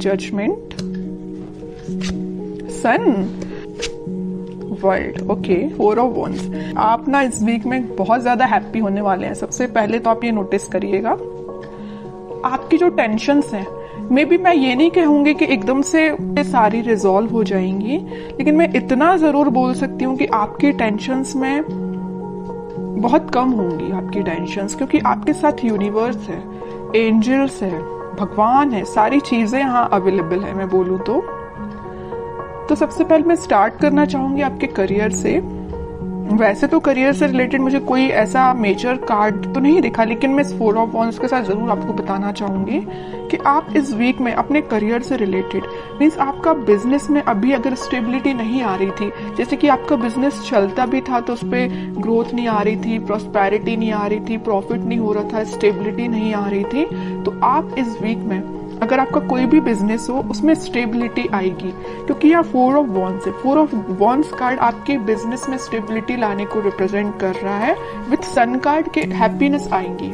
Judgement, sun, world. Okay, 4 of wands. आप ना इस वीक में बहुत ज्यादा हैप्पी होने वाले हैं। सबसे पहले तो आप ये नोटिस करिएगा, आपकी जो टेंशन्स हैं, मे बी मैं ये नहीं कहूंगी कि एकदम से सारी रिजॉल्व हो जाएंगी, लेकिन मैं इतना जरूर बोल सकती हूँ कि आपकी टेंशन्स में बहुत कम होंगी आपकी टेंशन्स, क्योंकि आपके साथ यूनिवर्स है, एंजल्स है, भगवान है, सारी चीजें यहाँ अवेलेबल है। मैं बोलूँ तो सबसे पहले मैं स्टार्ट करना चाहूंगी आपके करियर से। वैसे तो करियर से रिलेटेड मुझे कोई ऐसा मेजर कार्ड तो नहीं दिखा, लेकिन मैं इस 4 ऑफ वॉन्ड्स के साथ जरूर आपको बताना चाहूंगी कि आप इस वीक में अपने करियर से रिलेटेड, मीन्स आपका बिजनेस में अभी अगर स्टेबिलिटी नहीं आ रही थी, जैसे कि आपका बिजनेस चलता भी था तो उस पर ग्रोथ नहीं आ रही थी, प्रॉस्पेरिटी नहीं आ रही थी, प्रॉफिट नहीं हो रहा था, स्टेबिलिटी नहीं आ रही थी, तो आप इस वीक में अगर आपका कोई भी बिजनेस हो उसमें स्टेबिलिटी आएगी, क्योंकि यहाँ 4 ऑफ वॉन्ड्स है। 4 ऑफ वॉन्ड्स कार्ड आपके बिजनेस में स्टेबिलिटी लाने को रिप्रेजेंट कर रहा है। विथ सन कार्ड के हैप्पीनेस आएंगी।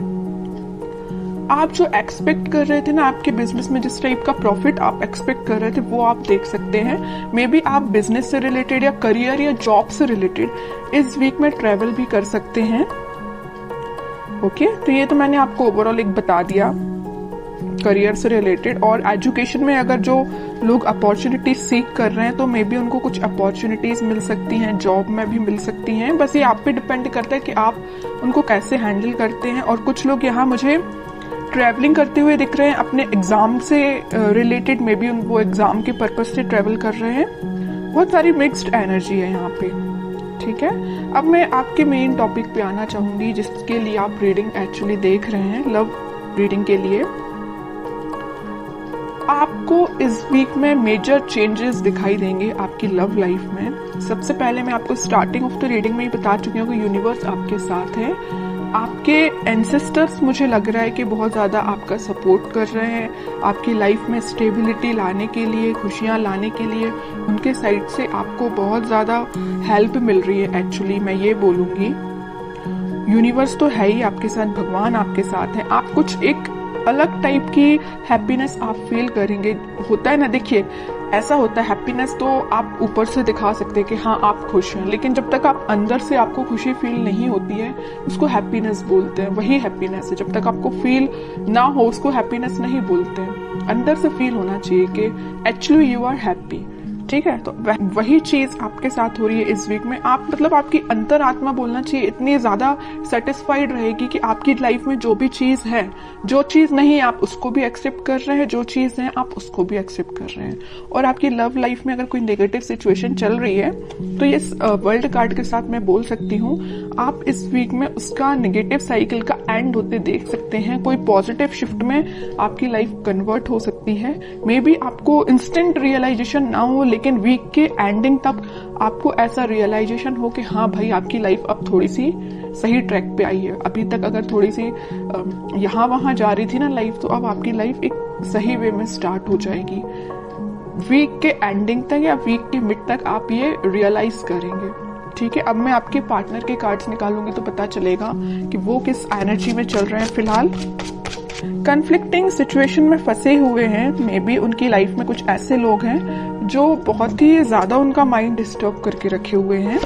आप जो एक्सपेक्ट कर रहे थे ना आपके बिजनेस में, जिस टाइप का प्रॉफिट आप एक्सपेक्ट कर रहे थे, वो आप देख सकते हैं। मे बी आप बिजनेस से रिलेटेड या करियर या जॉब से रिलेटेड इस वीक में ट्रेवल भी कर सकते हैं। ओके, तो ये तो मैंने आपको ओवरऑल एक बता दिया करियर से रिलेटेड। और एजुकेशन में अगर जो लोग अपॉर्चुनिटीज सीख कर रहे हैं तो मे बी उनको कुछ अपॉर्चुनिटीज मिल सकती हैं, जॉब में भी मिल सकती हैं। बस ये आप पे डिपेंड करता है कि आप उनको कैसे हैंडल करते हैं। और कुछ लोग यहाँ मुझे ट्रैवलिंग करते हुए दिख रहे हैं अपने एग्जाम से रिलेटेड, मे बी वो एग्जाम के पर्पज से ट्रैवल कर रहे हैं। बहुत सारी मिक्स्ड एनर्जी है यहाँ पे। ठीक है, अब मैं आपके मेन टॉपिक पे आना चाहूंगी जिसके लिए आप रीडिंग एक्चुअली देख रहे हैं, लव रीडिंग के लिए। आपको इस वीक में मेजर चेंजेस दिखाई देंगे आपकी लव लाइफ में। सबसे पहले मैं आपको स्टार्टिंग ऑफ द रीडिंग में ही बता चुकी हूँ कि यूनिवर्स आपके साथ है। आपके एंसेस्टर्स मुझे लग रहा है कि बहुत ज़्यादा आपका सपोर्ट कर रहे हैं आपकी लाइफ में स्टेबिलिटी लाने के लिए, खुशियाँ लाने के लिए। उनके साइड से आपको बहुत ज़्यादा हेल्प मिल रही है। एक्चुअली मैं ये बोलूँगी, यूनिवर्स तो है ही आपके साथ, भगवान आपके साथ है। आप कुछ एक अलग टाइप की हैप्पीनेस आप फील करेंगे। होता है ना, देखिए ऐसा होता है, हैप्पीनेस तो आप ऊपर से दिखा सकते हैं कि हाँ आप खुश हैं, लेकिन जब तक आप अंदर से आपको खुशी फील नहीं होती है उसको हैप्पीनेस बोलते हैं। वही हैप्पीनेस है, जब तक आपको फील ना हो उसको हैप्पीनेस नहीं बोलते हैं। अंदर से फील होना चाहिए कि एक्चुअली यू आर हैप्पी। ठीक है, तो वही चीज आपके साथ हो रही है इस वीक में। आप मतलब आपकी अंतरात्मा बोलना चाहिए इतनी ज्यादा सेटिस्फाइड रहेगी कि आपकी लाइफ में जो भी चीज है, जो चीज नहीं आप उसको भी एक्सेप्ट कर रहे हैं, जो चीज है आप उसको भी एक्सेप्ट कर रहे हैं। और आपकी लव लाइफ में अगर कोई नेगेटिव सिचुएशन चल रही है तो ये वर्ल्ड कार्ड के साथ मैं बोल सकती हूँ आप इस वीक में उसका नेगेटिव साइकिल का एंड होते देख सकते हैं। कोई पॉजिटिव शिफ्ट में आपकी लाइफ कन्वर्ट हो सकती है। मे बी आपको इंस्टेंट रियलाइजेशन ना हो, लेकिन वीक के एंडिंग तक आपको ऐसा रियलाइजेशन हो कि हाँ भाई आपकी लाइफ अब थोड़ी सी सही ट्रैक पे आई है। अभी तक अगर थोड़ी सी यहाँ वहां जा रही थी ना लाइफ, तो अब आपकी लाइफ एक सही वे में स्टार्ट हो जाएगी। वीक के एंडिंग तक या वीक के मिड तक आप ये रियलाइज करेंगे। ठीक है, अब मैं आपके पार्टनर के कार्ड्स निकालूंगी तो पता चलेगा कि वो किस एनर्जी में चल रहे हैं फिलहाल। कन्फ्लिक्टिंग सिचुएशन में फंसे हुए हैं। मे बी उनकी लाइफ में कुछ ऐसे लोग हैं जो बहुत ही ज्यादा उनका माइंड डिस्टर्ब करके रखे हुए हैं।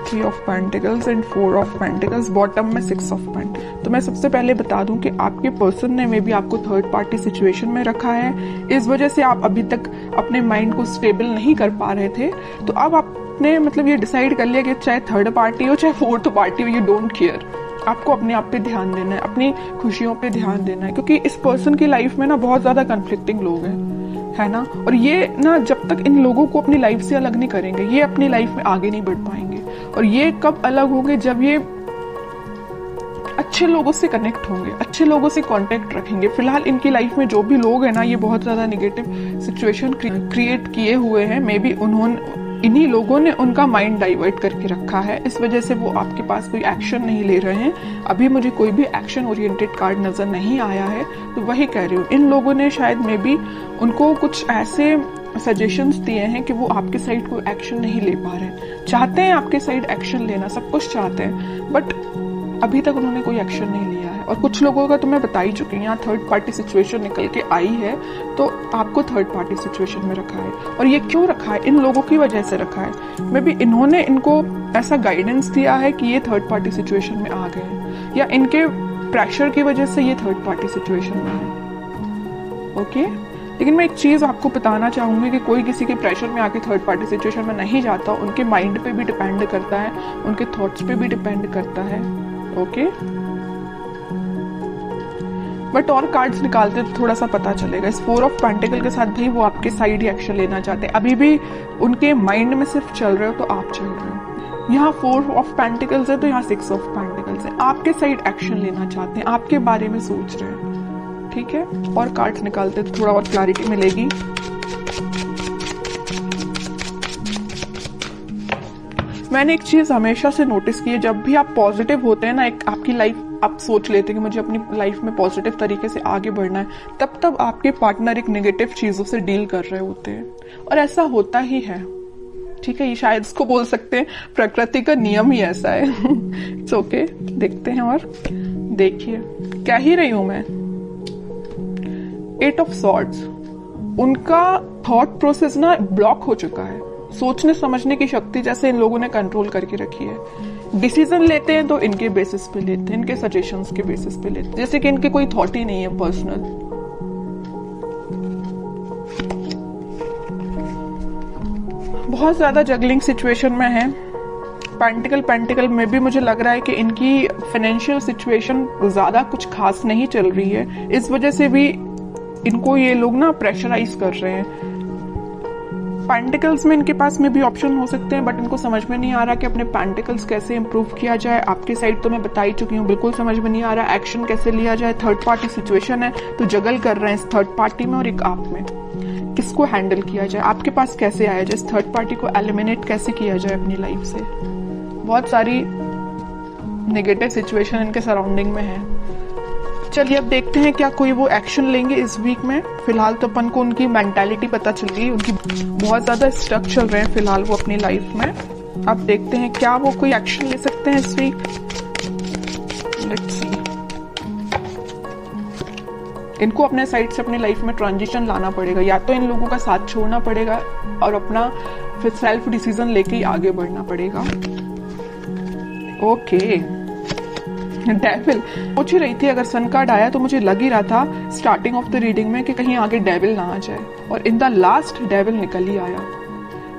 3 of pentacles and 4 of pentacles, bottom में 6 ऑफ पेंटिकल्स। तो मैं सबसे पहले बता दूं कि आपके पर्सन ने मे बी आपको थर्ड पार्टी सिचुएशन में रखा है। इस वजह से आप अभी तक अपने माइंड को स्टेबल नहीं कर पा रहे थे। तो अब आपने मतलब ये डिसाइड कर लिया कि चाहे थर्ड पार्टी हो चाहे फोर्थ पार्टी हो, यू डोंट केयर। आपको अपने आप पे ध्यान देना है, अपनी खुशियों पे ध्यान देना है, क्योंकि इस पर्सन की लाइफ में ना बहुत ज्यादा कन्फ्लिक्टिंग लोग हैं, है ना। और ये ना जब तक इन लोगों को अपनी लाइफ से अलग नहीं करेंगे, ये अपनी लाइफ में आगे नहीं बढ़ पाएंगे। और ये कब अलग होंगे, जब ये अच्छे लोगों से कनेक्ट होंगे, अच्छे लोगों से कांटेक्ट रखेंगे। फिलहाल इनकी लाइफ में जो भी लोग हैं ना, ये बहुत ज्यादा नेगेटिव सिचुएशन क्रिएट किए हुए हैं। मे बी इन्हीं लोगों ने उनका माइंड डाइवर्ट करके रखा है। इस वजह से वो आपके पास कोई एक्शन नहीं ले रहे हैं। अभी मुझे कोई भी एक्शन ओरिएंटेड कार्ड नजर नहीं आया है, तो वही कह रही हूँ। इन लोगों ने शायद मे बी उनको कुछ ऐसे सजेशंस दिए हैं कि वो आपके साइड कोई एक्शन नहीं ले पा रहे। चाहते हैं आपके साइड एक्शन लेना, सब कुछ चाहते हैं, बट अभी तक उन्होंने कोई एक्शन नहीं लिया है। और कुछ लोगों का तो मैं बता ही चुकी हूँ, यहाँ थर्ड पार्टी सिचुएशन निकल के आई है, तो आपको थर्ड पार्टी सिचुएशन में रखा है। और ये क्यों रखा है? इन लोगों की वजह से रखा है। मे बी इन्होंने इनको ऐसा गाइडेंस दिया है कि ये थर्ड पार्टी सिचुएशन में आ गए हैं, या इनके प्रेशर की वजह से ये थर्ड पार्टी सिचुएशन में है। ओके, लेकिन मैं एक चीज़ आपको बताना चाहूँगी कि कोई किसी के प्रेशर में आके थर्ड पार्टी सिचुएशन में नहीं जाता। उनके माइंड पे भी डिपेंड करता है, उनके थॉट्स पे भी डिपेंड करता है। ओके, बट और कार्ड्स निकालते तो थोड़ा सा पता चलेगा। इस 4 ऑफ पेंटिकल के साथ भी वो आपके साइड ही एक्शन लेना चाहते हैं। अभी भी उनके माइंड में सिर्फ चल रहे हो तो आप चल रहे हो। यहाँ 4 ऑफ पेंटिकल्स है तो यहाँ 6 ऑफ पेंटिकल्स है। आपके साइड एक्शन लेना चाहते हैं, आपके बारे में सोच रहे हैं। ठीक है, और कार्ड्स निकालते तो थोड़ा और क्लैरिटी मिलेगी। मैंने एक चीज हमेशा से नोटिस की है, जब भी आप पॉजिटिव होते हैं ना, एक आपकी लाइफ आप सोच लेते हैं कि मुझे अपनी लाइफ में पॉजिटिव तरीके से आगे बढ़ना है, तब तब आपके पार्टनर एक नेगेटिव चीजों से डील कर रहे होते हैं। और ऐसा होता ही है। ठीक है, ये शायद इसको बोल सकते हैं प्रकृति का नियम ही ऐसा है। इट्स ओके, देखते हैं। और देखिए क्या ही रही हूं मैं, 8 ऑफ सॉर्ड्स। उनका थॉट प्रोसेस ना ब्लॉक हो चुका है। सोचने समझने की शक्ति जैसे इन लोगों ने कंट्रोल करके रखी है। डिसीजन लेते हैं तो इनके बेसिस पे लेते हैं, इनके सजेशंस के बेसिस पे लेते हैं, जैसे कि इनके कोई थॉट ही नहीं है पर्सनल। बहुत ज्यादा जगलिंग सिचुएशन में है। पेंटिकल में भी मुझे लग रहा है कि इनकी फाइनेंशियल सिचुएशन ज्यादा कुछ खास नहीं चल रही है। इस वजह से भी इनको ये लोग ना प्रेशराइज कर रहे हैं। पेंटिकल्स में इनके पास में भी ऑप्शन हो सकते हैं, बट इनको समझ में नहीं आ रहा कि अपने पेंटिकल्स कैसे इंप्रूव किया जाए। आपकी साइड तो मैं बता ही चुकी हूँ, बिल्कुल समझ में नहीं आ रहा एक्शन कैसे लिया जाए। थर्ड पार्टी सिचुएशन है तो जगल कर रहे हैं इस थर्ड पार्टी में और एक आप में। किसको हैंडल किया जाए, आपके पास कैसे आया जाए, इस थर्ड पार्टी को एलिमिनेट कैसे किया जाए अपनी लाइफ से। बहुत सारी नेगेटिव सिचुएशन इनके सराउंडिंग में है। चलिए अब देखते हैं क्या कोई वो एक्शन लेंगे इस वीक में। फिलहाल तो अपन को उनकी मेंटालिटी पता चल गई, उनकी बहुत ज्यादा स्टक चल रहे हैं फिलहाल वो अपनी लाइफ में। अब देखते हैं क्या वो कोई एक्शन ले सकते हैं इस वीक। Let's see. इनको अपने साइड से अपनी लाइफ में ट्रांजिशन लाना पड़ेगा, या तो इन लोगों का साथ छोड़ना पड़ेगा और अपना फिर सेल्फ डिसीजन लेके ही आगे बढ़ना पड़ेगा। ओके, डेविल सोच ही रही थी, अगर सन कार्ड आया तो मुझे लग ही रहा था स्टार्टिंग ऑफ द रीडिंग में कि कहीं आगे डेविल ना आ जाए, और इन द लास्ट डेविल निकल ही आया।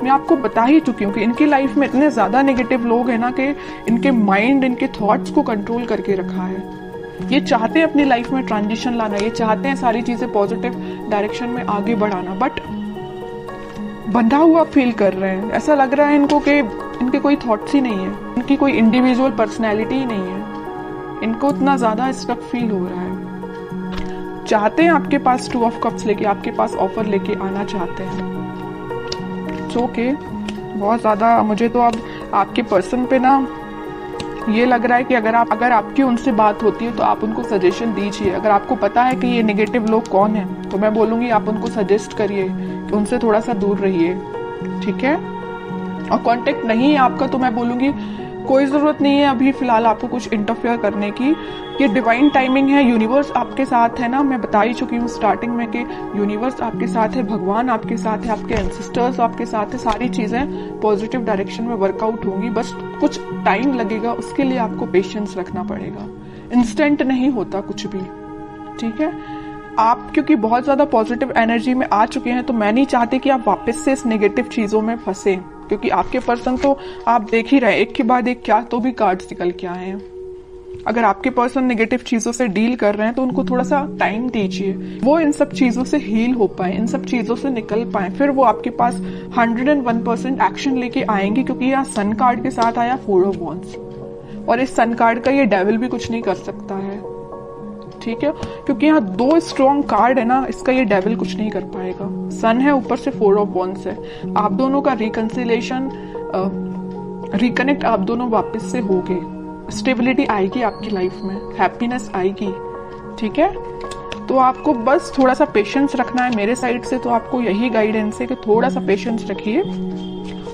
मैं आपको बता ही चुकी हूँ कि इनकी लाइफ में इतने ज्यादा नेगेटिव लोग हैं ना कि इनके माइंड इनके थॉट्स को कंट्रोल करके रखा है। ये चाहते हैं अपनी लाइफ में ट्रांजिशन लाना, ये चाहते हैं सारी चीजें पॉजिटिव डायरेक्शन में आगे बढ़ाना, बट बंधा हुआ फील कर रहे हैं। ऐसा लग रहा है इनको कि इनके कोई थॉट्स ही नहीं है, इनकी कोई इंडिविजुअल पर्सनैलिटी ही नहीं है। इनको इतना ज्यादा स्टक फील हो रहा है। चाहते हैं आपके पास 2 ऑफ कप्स लेके, आपके पास ऑफर लेके आना चाहते हैं। ओके, बहुत ज्यादा मुझे तो अब आपके पर्सन पे ना ये लग रहा है कि अगर आपकी उनसे बात होती है तो आप उनको सजेशन दीजिए। अगर आपको पता है कि ये नेगेटिव लोग कौन है तो मैं बोलूंगी आप उनको सजेस्ट करिए कि उनसे थोड़ा सा दूर रहिए। ठीक है, और कांटेक्ट नहीं है आपका तो मैं बोलूंगी कोई जरूरत नहीं है अभी फिलहाल आपको कुछ इंटरफेयर करने की। ये डिवाइन टाइमिंग है, यूनिवर्स आपके साथ है ना। मैं बता ही चुकी हूँ स्टार्टिंग में कि यूनिवर्स आपके साथ है, भगवान आपके साथ है, आपके एंसेस्टर्स आपके साथ है। सारी चीजें पॉजिटिव डायरेक्शन में वर्कआउट होंगी, बस कुछ टाइम लगेगा, उसके लिए आपको पेशेंस रखना पड़ेगा। इंस्टेंट नहीं होता कुछ भी। ठीक है, आप क्योंकि बहुत ज्यादा पॉजिटिव एनर्जी में आ चुके हैं तो मैं नहीं चाहती कि आप वापस से इस नेगेटिव चीजों में फंसे, क्योंकि आपके पर्सन तो आप देख ही रहे एक के बाद एक क्या तो भी कार्ड्स निकल के आए हैं। अगर आपके पर्सन नेगेटिव चीजों से डील कर रहे हैं तो उनको थोड़ा सा टाइम दीजिए, वो इन सब चीजों से हील हो पाए, इन सब चीजों से निकल पाए, फिर वो आपके पास 101% एक्शन लेके आएंगे। क्योंकि यहाँ सन कार्ड के साथ आया 4 ऑफ वॉन्ड्स, और इस सन कार्ड का ये डेविल भी कुछ नहीं कर सकता है। ठीक है, क्योंकि यहाँ 2 स्ट्रॉन्ग कार्ड है ना, इसका ये डेविल कुछ नहीं कर पाएगा। सन है, ऊपर से 4 ऑफ वॉन्ड्स है। आप दोनों का रिकंसिलेशन रिकनेक्ट आप दोनों वापस से होगे, स्टेबिलिटी आएगी आपकी लाइफ में, हैप्पीनेस आएगी। ठीक है, तो आपको बस थोड़ा सा पेशेंस रखना है। मेरे साइड से तो आपको यही गाइडेंस है कि थोड़ा सा पेशेंस रखिए,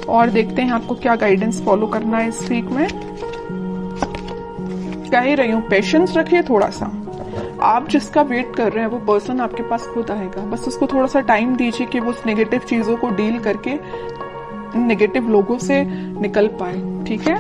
और देखते हैं आपको क्या गाइडेंस फॉलो करना है इस वीक में। कह ही रही हूँ, पेशेंस रखिए थोड़ा सा। आप जिसका वेट कर रहे हैं वो पर्सन आपके पास खुद आएगा, बस उसको थोड़ा सा टाइम दीजिए कि वो उस नेगेटिव चीजों को डील करके नेगेटिव लोगों से निकल पाए। ठीक है,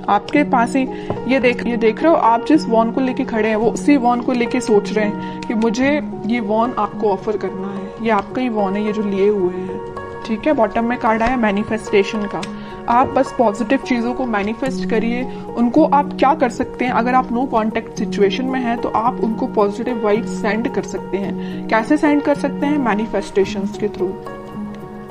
आपके पास ही ये देख रहे हो, आप जिस वॉन को लेके खड़े हैं वो उसी वॉन को लेके सोच रहे हैं कि मुझे ये वॉन आपको ऑफर करना है, ये आपका ही वॉन है ये जो लिए हुए हैं। ठीक है, बॉटम में कार्ड आया मैनिफेस्टेशन का। आप बस पॉजिटिव चीजों को मैनिफेस्ट करिए। उनको आप क्या कर सकते हैं, अगर आप नो कांटेक्ट सिचुएशन में हैं तो आप उनको पॉजिटिव वाइब्स सेंड कर सकते हैं। कैसे सेंड कर सकते हैं? मैनिफेस्टेशंस के थ्रू।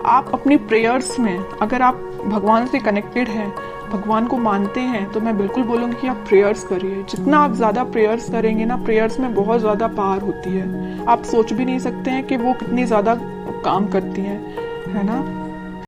आप अपनी प्रेयर्स में, अगर आप भगवान से कनेक्टेड हैं, भगवान को मानते हैं, तो मैं बिल्कुल बोलूंगी कि आप प्रेयर्स करिए। जितना आप ज्यादा प्रेयर्स करेंगे ना, प्रेयर्स में बहुत ज्यादा पावर होती है। आप सोच भी नहीं सकते हैं कि वो कितनी ज्यादा काम करती है ना।